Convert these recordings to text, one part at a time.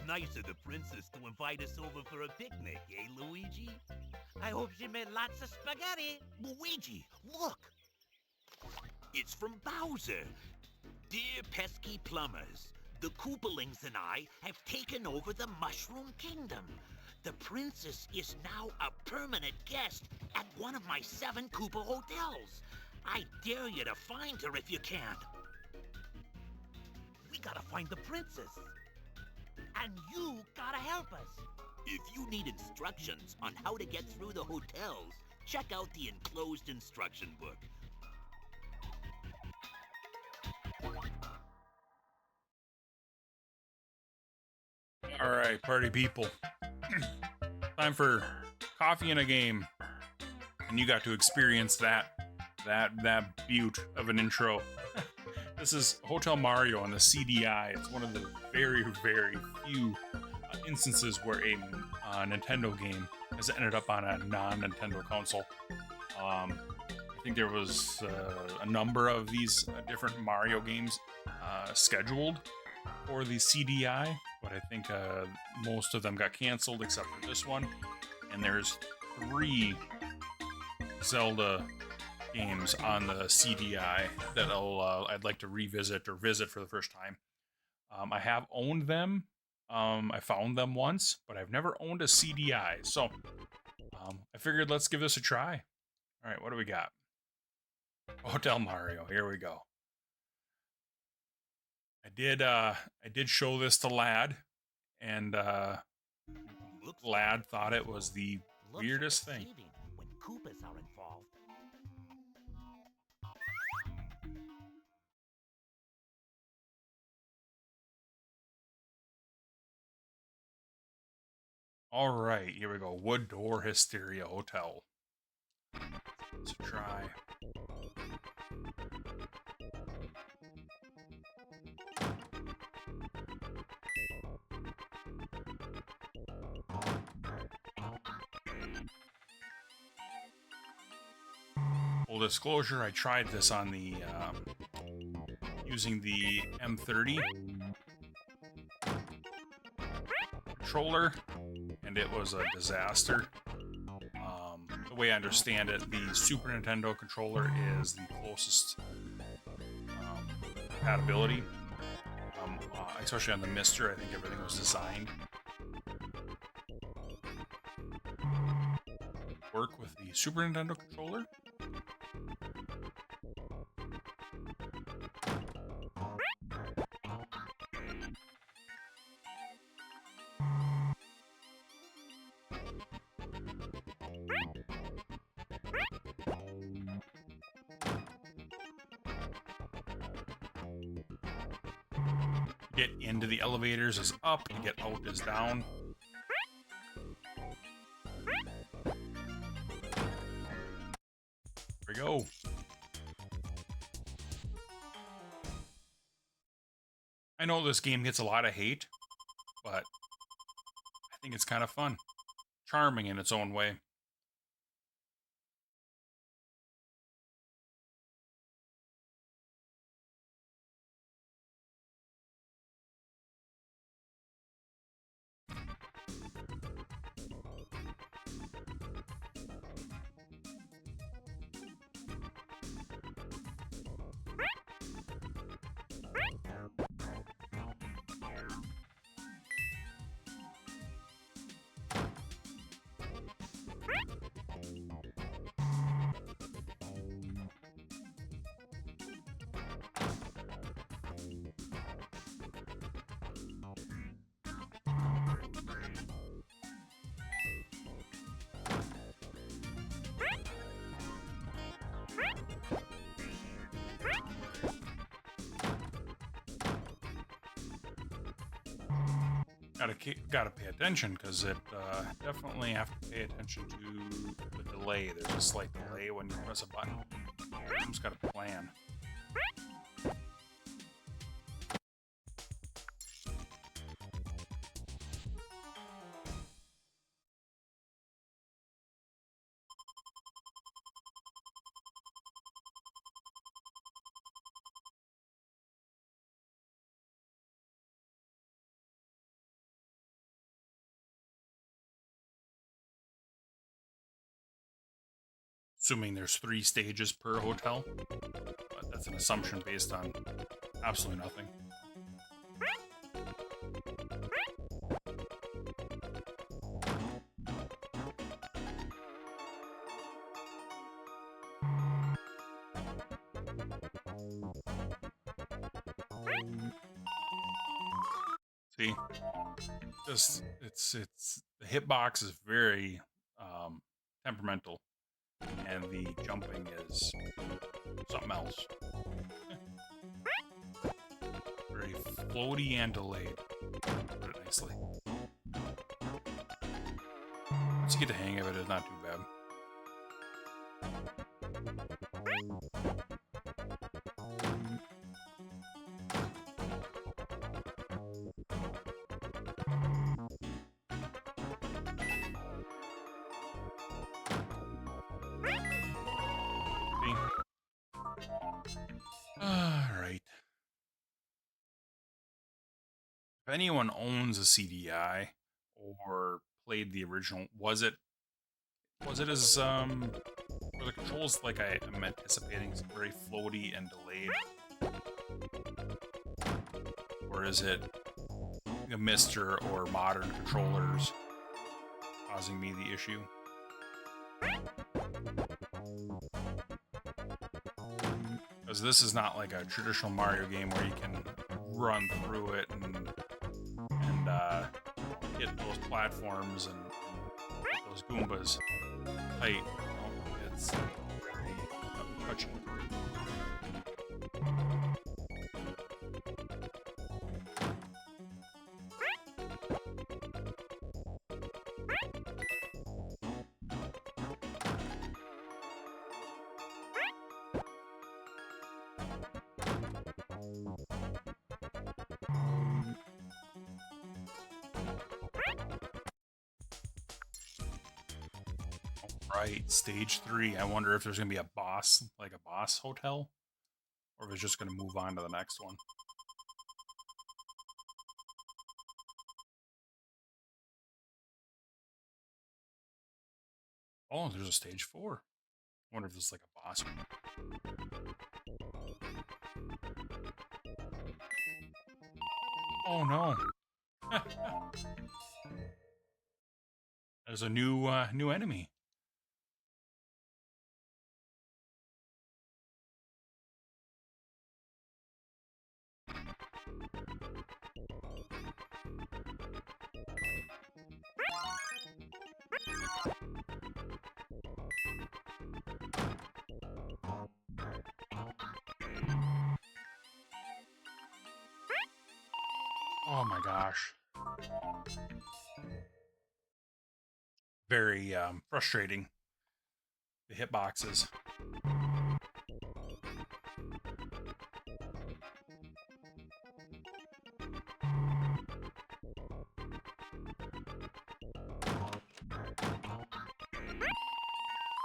Nice of the princess to invite us over for a picnic, eh, Luigi? I hope she made lots of spaghetti. Luigi, look! It's from Bowser. Dear pesky plumbers, the Koopalings and I have taken over the Mushroom Kingdom. The princess is now a permanent guest at one of my 7 Koopa hotels. I dare you to find her if you can. We gotta find the princess. And you gotta help us. If you need instructions on how to get through the hotels, check out the enclosed instruction book. All right, party people. Time for coffee and a game. And you got to experience that beaut of an intro. This is Hotel Mario on the CDI. It's one of the very, very few instances where a Nintendo game has ended up on a non-Nintendo console. I think there was a number of these different Mario games scheduled for the CDI, but I think most of them got canceled except for this one. And there's 3 Zelda games on the CDI that I'd like to revisit or visit for the first time. I have owned them. I found them once, but I've never owned a CDI. So I figured let's give this a try. All right, what do we got? Hotel Mario. Here we go. I did show this to Lad, and Lad thought it was the weirdest thing. When Koopas are involved. All right, here we go. Wood Door Hysteria Hotel. Let's try. Full disclosure, I tried this on the using the M30 controller, and it was a disaster. The way I understand it, the Super Nintendo controller is the closest compatibility, especially on the Mister. I think everything was designed to work with the Super Nintendo controller. Get into the elevators is up, and get out is down. There we go. I know this game gets a lot of hate, but I think it's kind of fun. Charming in its own way. Gotta pay attention, because it definitely have to pay attention to the delay. There's a slight delay when you press a button. You just gotta plan. Assuming there's 3 stages per hotel, but that's an assumption based on absolutely nothing. See, just it's the hitbox is very temperamental, and the jumping is something else. Very floaty and delayed. Put it nicely. Once you get the hang of it, it's not too bad. Alright. If anyone owns a CDI or played the original, was it as were the controls like I'm anticipating very floaty and delayed? Or is it a Mister or modern controllers causing me the issue? Because this is not like a traditional Mario game where you can run through it and hit those platforms and hit those Goombas tight. Oh, it's touchy. Right, stage 3. I wonder if there's gonna be a boss, like a boss hotel, or if it's just gonna move on to the next one. Oh, there's a stage 4. I wonder if this is like a boss one. Oh no. There's a new enemy. Oh my gosh. Very frustrating. The hitboxes.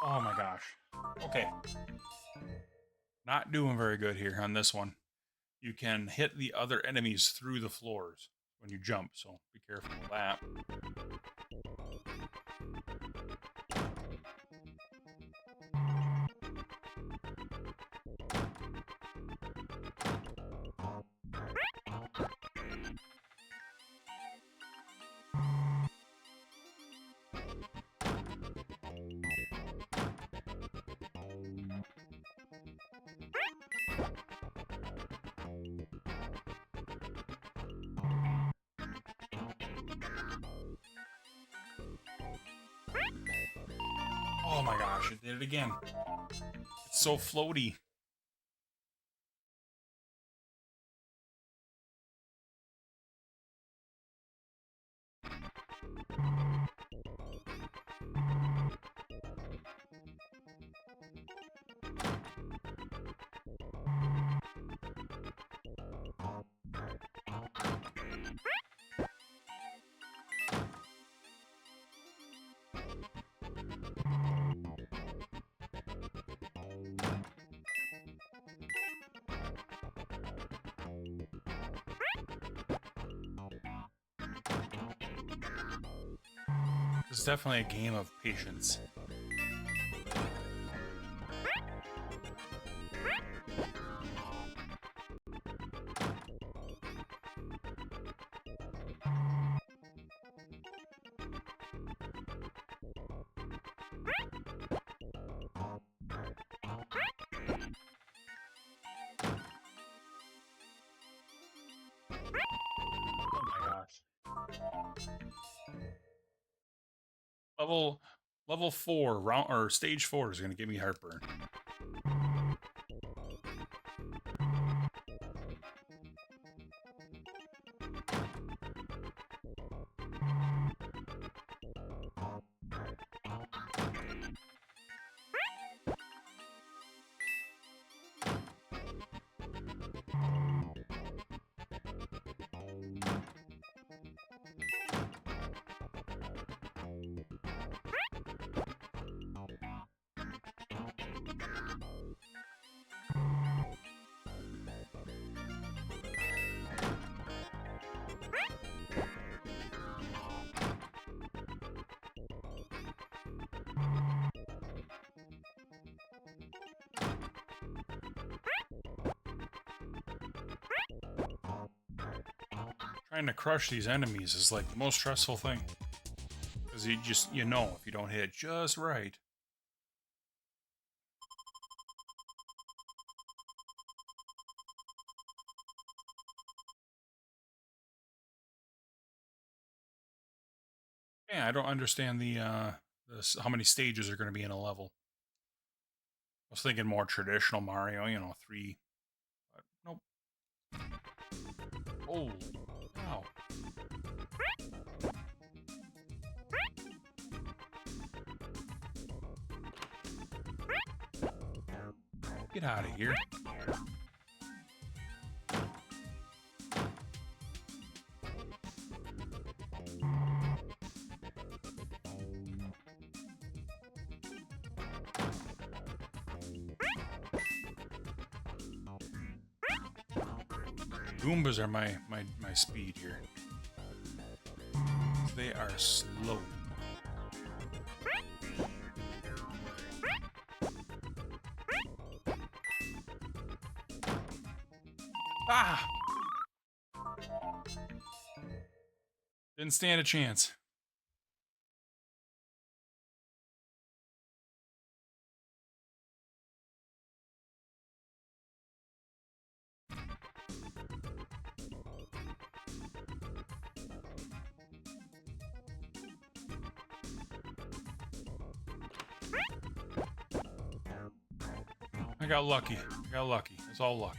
Oh my gosh. Okay. Not doing very good here on this one. You can hit the other enemies through the floors when you jump, so be careful of that. Oh my gosh, it did it again. It's so floaty. It's definitely a game of patience. Level 4 round or stage 4 is gonna give me heartburn. Trying to crush these enemies is like the most stressful thing. Because you know, if you don't hit it just right. Yeah, I don't understand how many stages are going to be in a level. I was thinking more traditional Mario, you know, 3. But nope. Oh, wow. Get out of here. Goombas are my speed here. They are slow. Ah! Didn't stand a chance. I got lucky. It's all luck.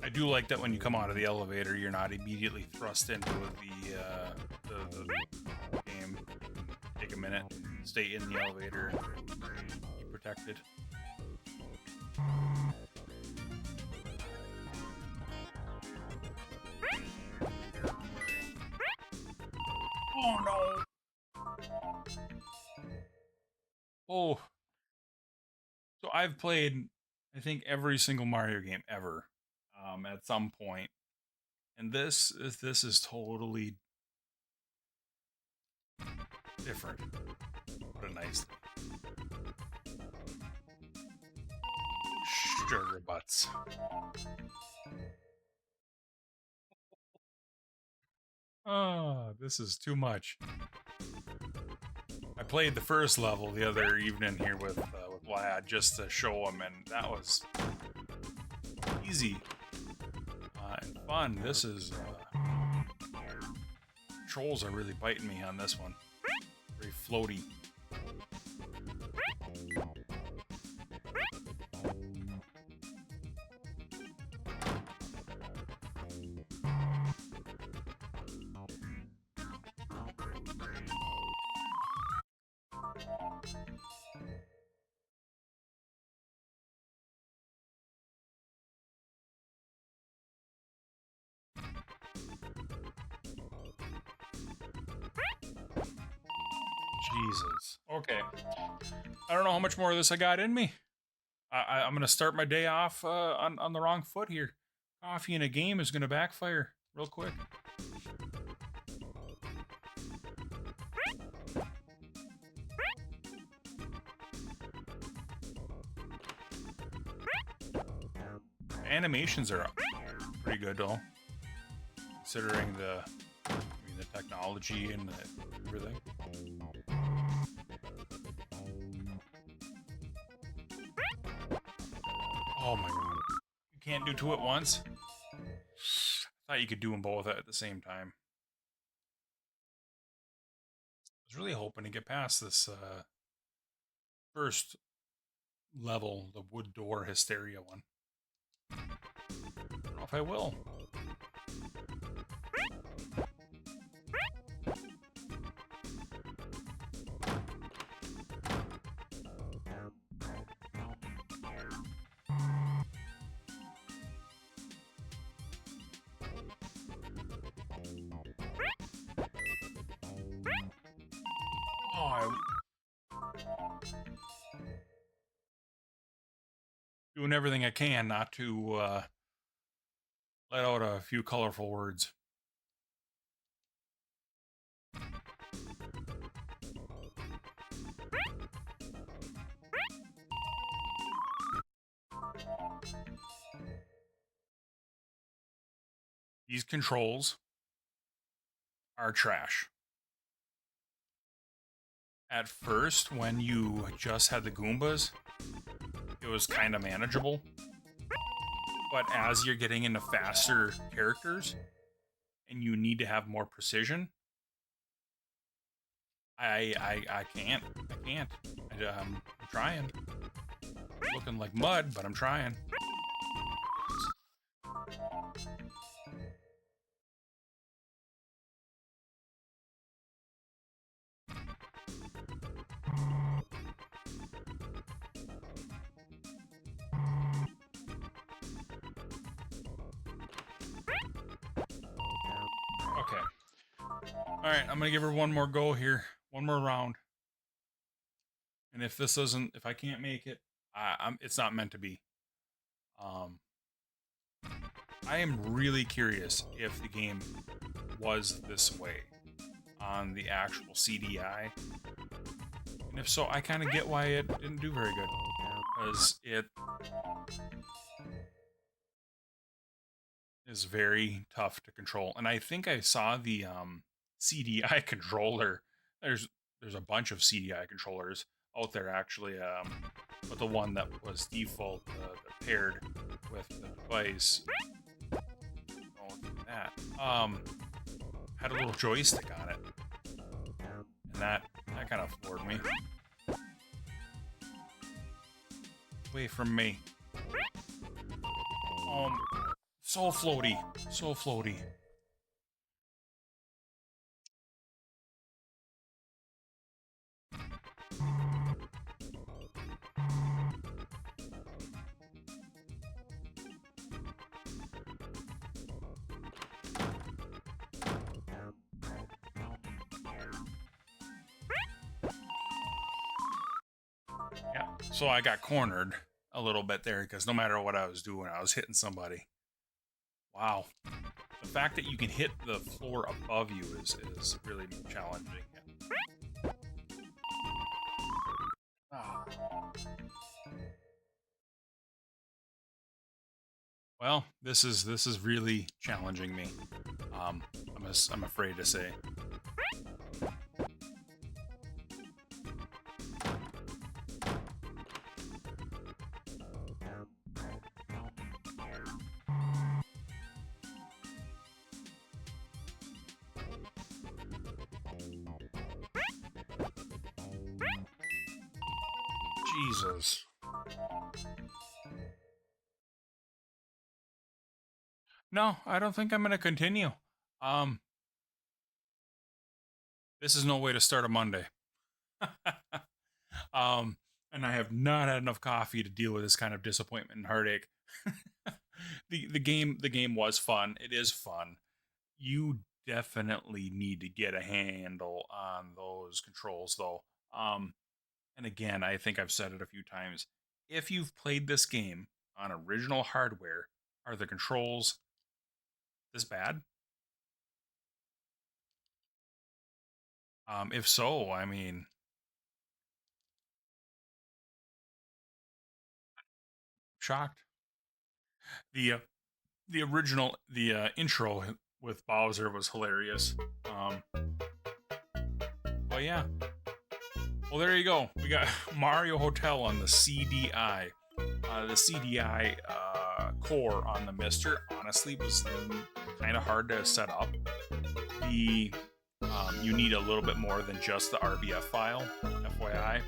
I do like that when you come out of the elevator, you're not immediately thrust into the game. Take a minute, stay in the elevator, be protected. Oh no! Oh. So I've played, I think, every single Mario game ever, at some point, and this is totally different. What a nice sugar butts. Oh, this is too much. I played the first level the other evening here with Vlad just to show him, and that was easy and fun. This is controls are really biting me on this one. Very floaty. Jesus. Okay. I don't know how much more of this I got in me. I'm going to start my day off on the wrong foot here. Coffee in a game is going to backfire real quick. Animations are pretty good, though, considering the technology and everything. Oh my god. You can't do two at once? I Thought you could do them both at the same time. I was really hoping to get past this first level, the wood door hysteria one. I don't know if I will. Doing everything I can not to let out a few colorful words. These controls are trash. At first, when you just had the Goombas, it was kind of manageable. But as you're getting into faster characters, and you need to have more precision, I can't. I'm trying. Looking like mud, but I'm trying. Okay. Alright, I'm gonna give her one more go here. One more round. And if I can't make it, it's not meant to be. I am really curious if the game was this way on the actual CDI. And if so, I kind of get why it didn't do very good. Because it is very tough to control. And I think I saw the CDI controller. There's a bunch of CDI controllers out there actually, but the one that was default that paired with the device, that had a little joystick on it, and that kind of floored me. Away from me. So floaty, so floaty. Yeah, so I got cornered a little bit there because no matter what I was doing, I was hitting somebody. Wow. The fact that you can hit the floor above you is really challenging. Well, this is really challenging me. I'm afraid to say. Jesus. No, I don't think I'm going to continue. This is no way to start a Monday. And I have not had enough coffee to deal with this kind of disappointment and heartache. The game was fun. It is fun. You definitely need to get a handle on those controls, though. And again, I think I've said it a few times. If you've played this game on original hardware, are the controls this bad? If so, I mean, shocked. The original intro with Bowser was hilarious. But yeah. Well, there you go. We got Mario Hotel on the CDI. The CDI core on the Mister honestly was kind of hard to set up. The you need a little bit more than just the RBF file, FYI.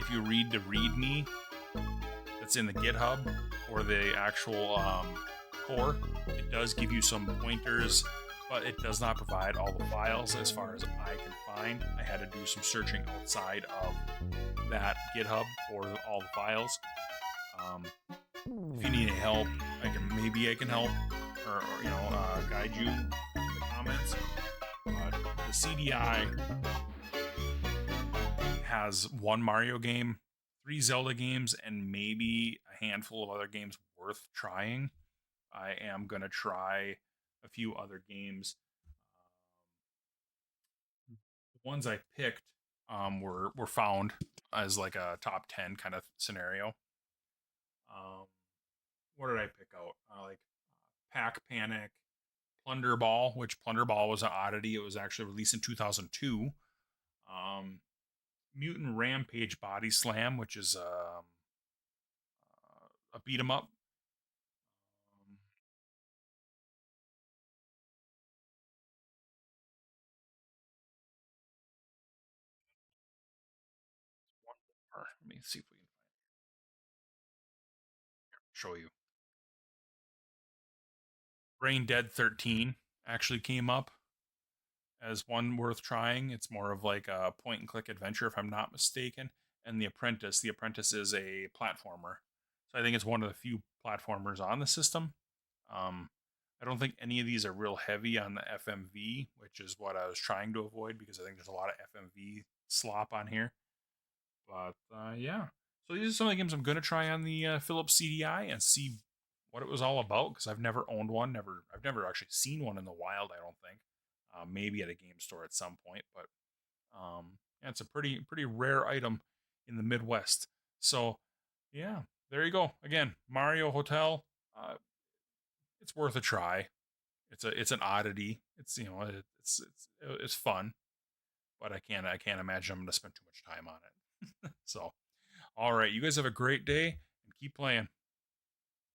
If you read the README that's in the GitHub or the actual core, it does give you some pointers, but it does not provide all the files as far as I can find. I had to do some searching outside of that GitHub for all the files. If you need any help, maybe I can help or guide you in the comments. The CDI has one Mario game, 3 Zelda games, and maybe a handful of other games worth trying. I am going to try a few other games. The ones I picked were found as like a top 10 kind of scenario. What did I pick out? Like Pack Panic, Plunder Ball, which Plunder Ball was an oddity. It was actually released in 2002. Mutant Rampage Body Slam, which is a beat 'em up. One more. Let me see if we can show you. Brain Dead 13 actually came up as one worth trying. It's more of like a point and click adventure, if I'm not mistaken. And The Apprentice. The Apprentice is a platformer. So I think it's one of the few platformers on the system. I don't think any of these are real heavy on the FMV, which is what I was trying to avoid because I think there's a lot of FMV slop on here. But yeah, so these are some of the games I'm going to try on the Philips CDI and see what it was all about because I've never owned one. I've never actually seen one in the wild. I don't think. Maybe at a game store at some point, but yeah, it's a pretty rare item in the Midwest. So yeah, there you go. Again, Mario Hotel. It's worth a try. It's an oddity. It's it's fun, but I can't imagine I'm going to spend too much time on it. So, all right, you guys have a great day and keep playing.